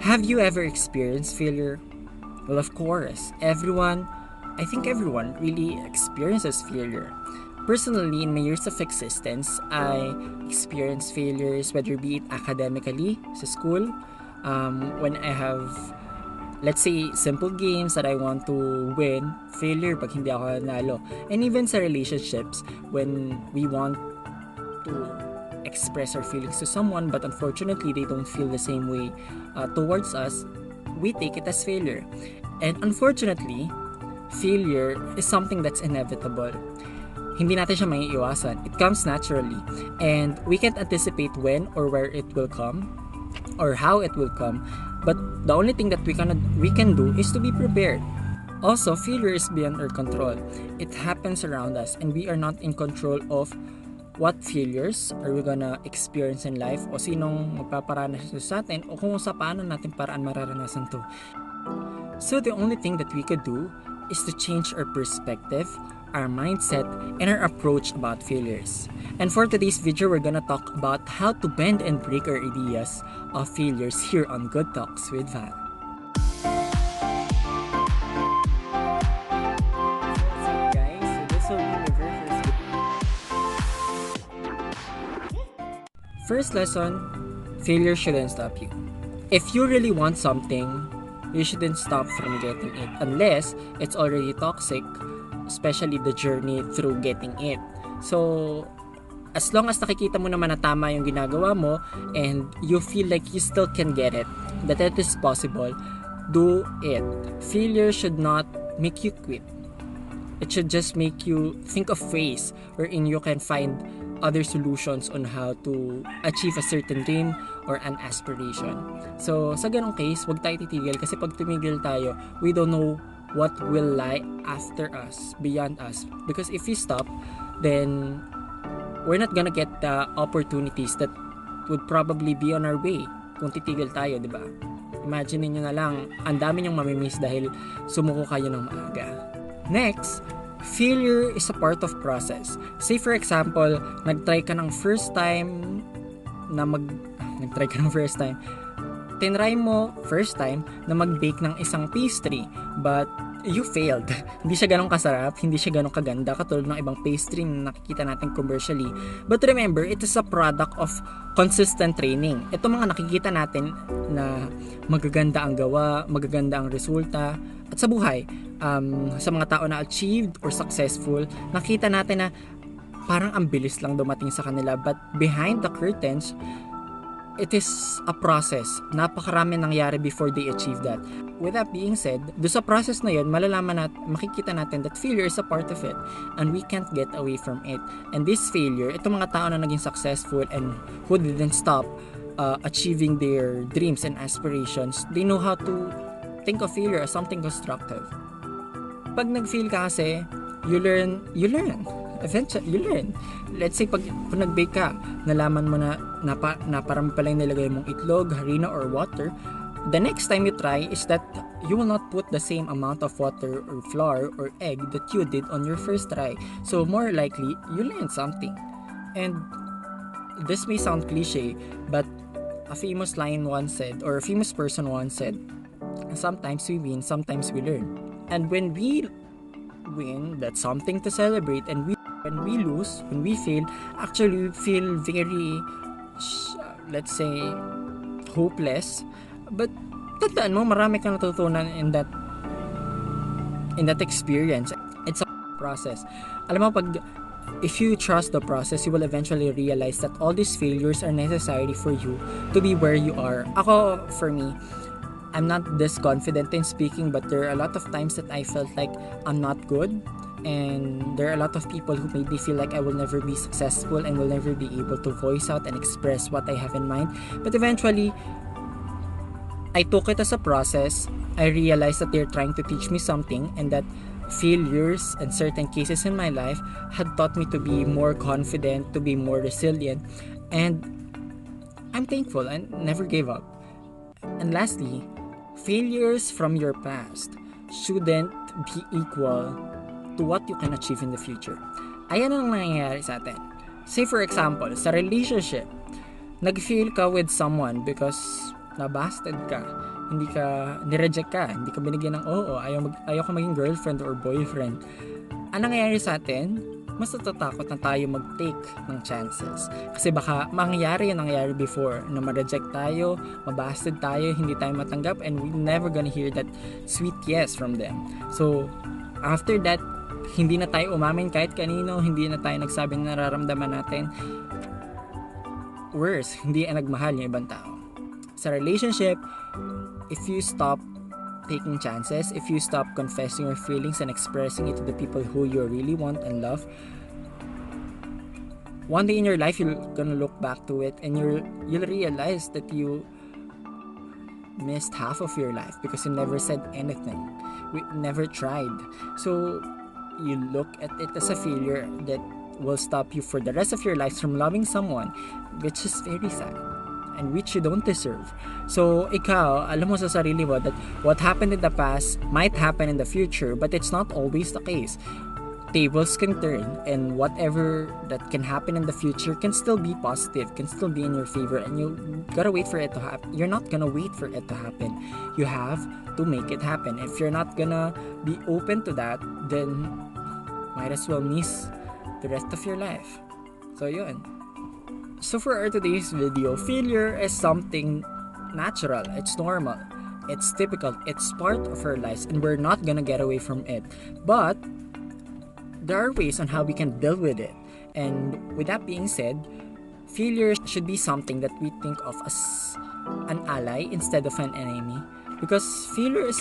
Have you ever experienced failure? Well, of course, I think everyone really experiences failure. Personally, in my years of existence, I experienced failures, whether be it academically sa school, when I have, let's say, simple games that I want to win, failure pag hindi ako nanalo. And even sa relationships, when we want to express our feelings to someone but unfortunately they don't feel the same way towards us, we take it as failure. And unfortunately, failure is something that's inevitable. Hindi natin siya maiiwasan. It comes naturally. And we can't anticipate when or where it will come or how it will come. But the only thing that we can do is to be prepared. Also, failure is beyond our control. It happens around us and we are not in control of what failures are we gonna experience in life o sinong magpaparanas sa atin o kung sa paano natin paraan mararanasan to. So the only thing that we could do is to change our perspective, our mindset, and our approach about failures. And for today's video, we're gonna talk about how to bend and break our ideas of failures here on Good Talks with Val. So guys, so this will be the very first lesson, failure shouldn't stop you. If you really want something, you shouldn't stop from getting it unless it's already toxic, especially the journey through getting it. So, as long as nakikita mo naman na tama yung ginagawa mo and you feel like you still can get it, that it is possible, do it. Failure should not make you quit. It should just make you think of ways wherein you can find other solutions on how to achieve a certain dream or an aspiration. So, sa ganong case, huwag tayo titigil kasi pag tumigil tayo, we don't know what will lie after us, beyond us. Because if we stop, then we're not gonna get the opportunities that would probably be on our way kung titigil tayo, di ba? Imagine niyo na lang, ang dami niyong mamimiss dahil sumuko kayo ng maaga. Next, failure is a part of process. Say for example, nagtry ka ng first time, tinry mo first time na mag-bake ng isang pastry, but you failed. Hindi siya ganun kasarap, hindi siya ganun kaganda katulad ng ibang pastry na nakikita natin commercially. But remember, it is a product of consistent training. Ito mga nakikita natin na magaganda ang gawa, magaganda ang resulta, at sa buhay, sa mga tao na achieved or successful, nakita natin na parang ang bilis lang dumating sa kanila, but behind the curtains, it is a process. Napakarami nangyari before they achieve that. With that being said, do sa process na yun, makikita natin that failure is a part of it and we can't get away from it. And this failure, itong mga tao na naging successful and who didn't stop achieving their dreams and aspirations, they know how to think of failure as something constructive. Pag nag-fail ka kasi, you learn. Eventually, you learn. Let's say, kung nag-bake ka, nalaman mo na parang pala yung nilagay mong itlog, harina, or water, the next time you try is that you will not put the same amount of water or flour or egg that you did on your first try. So, more likely, you learn something. And this may sound cliche, but a famous line once said, or a famous person once said, sometimes we win, sometimes we learn. And when we win, that's something to celebrate. And when we lose, when we fail, actually we feel very, let's say, hopeless. But tandaan mo, marami kang natutunan in that experience. It's a process. Alam mo, if you trust the process, you will eventually realize that all these failures are necessary for you to be where you are. Ako, for me, I'm not this confident in speaking, but there are a lot of times that I felt like I'm not good, and there are a lot of people who made me feel like I will never be successful and will never be able to voice out and express what I have in mind. But eventually, I took it as a process. I realized that they're trying to teach me something, and that failures and certain cases in my life had taught me to be more confident, to be more resilient, and I'm thankful and never gave up. And lastly, failures from your past shouldn't be equal to what you can achieve in the future. Ayan ang nangyayari sa atin. Say for example, sa relationship, nag-fail ka with someone because nabasted ka, hindi ka nireject ka, hindi ka binigyan ng oo, ayaw ka maging girlfriend or boyfriend. Anong nangyayari sa atin? Mas natatakot na tayo mag-take ng chances. Kasi baka mangyari yung nangyari before, na ma-reject tayo, mabasted tayo, hindi tayo matanggap, and we never gonna hear that sweet yes from them. So, after that, hindi na tayo umamin kahit kanino, hindi na tayo nagsabi na nararamdaman natin. Worse, hindi na nagmahal yung ibang tao. Sa relationship, if you stop taking chances, if you stop confessing your feelings and expressing it to the people who you really want and love, one day in your life you're gonna look back to it and you'll realize that you missed half of your life because you never said anything. We never tried. So you look at it as a failure that will stop you for the rest of your life from loving someone, which is very sad and which you don't deserve. So, ikaw, alam mo sa sarili mo that what happened in the past might happen in the future, but it's not always the case. Tables can turn, and whatever that can happen in the future can still be positive, can still be in your favor, and you gotta wait for it to happen. You're not gonna wait for it to happen. You have to make it happen. If you're not gonna be open to that, then might as well miss the rest of your life. So, yun. So for our today's video, failure is something natural, it's normal, it's typical, it's part of our lives, and we're not gonna get away from it. But there are ways on how we can deal with it. And with that being said, failure should be something that we think of as an ally instead of an enemy. Because failure is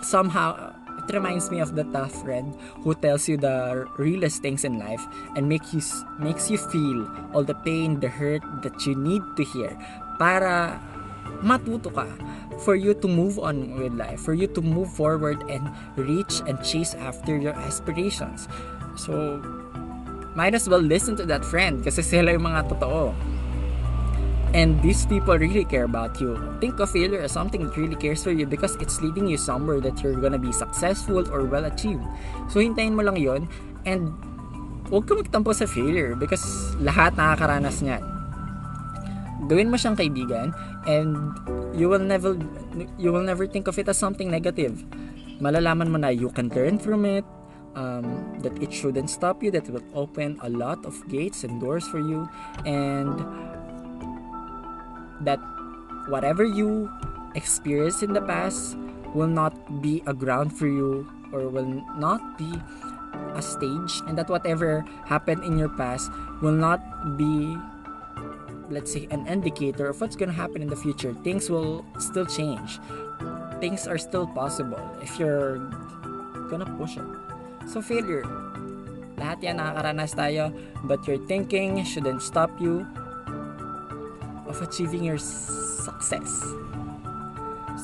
somehow, it reminds me of the tough friend who tells you the realest things in life and makes you feel all the pain, the hurt that you need to hear para matuto ka, for you to move on with life, for you to move forward and reach and chase after your aspirations. So, might as well listen to that friend kasi sila yung mga totoo. And these people really care about you. Think of failure as something that really cares for you because it's leading you somewhere that you're gonna be successful or well achieved. So hintayin mo lang yon, and huwag ka magtampo sa failure because lahat nakakaranas niyan. Gawin mo siyang kaibigan, and you will never think of it as something negative. Malalaman mo na you can learn from it, that it shouldn't stop you, that it will open a lot of gates and doors for you, and that whatever you experienced in the past will not be a ground for you, or will not be a stage, and that whatever happened in your past will not be, let's say, an indicator of what's gonna happen in the future. Things will still change. Things are still possible if you're gonna push it. So failure, lahat yan nakakaranas tayo, but your thinking shouldn't stop you of achieving your success.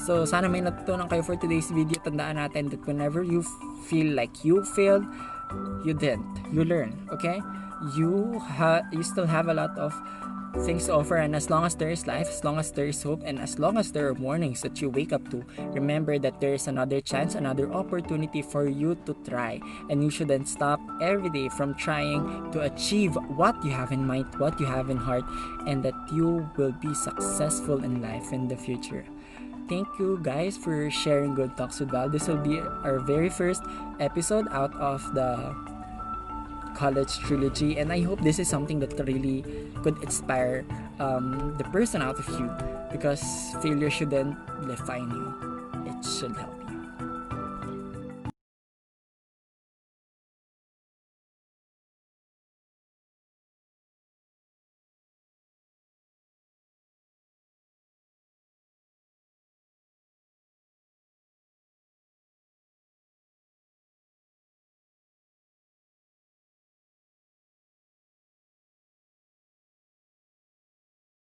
So, sana may natutunan kayo for today's video. Tandaan natin that whenever you feel like you failed, you didn't. You learn, okay? You still have a lot of things to offer, and as long as there is life, as long as there is hope, and as long as there are mornings that you wake up to, remember that there is another chance, another opportunity for you to try, and you shouldn't stop every day from trying to achieve what you have in mind, what you have in heart, and that you will be successful in life in the future. Thank you guys for sharing Good Talks with Val. This will be our very first episode out of the college trilogy, and I hope this is something that really could inspire the person out of you, because failure shouldn't define you, it should help you.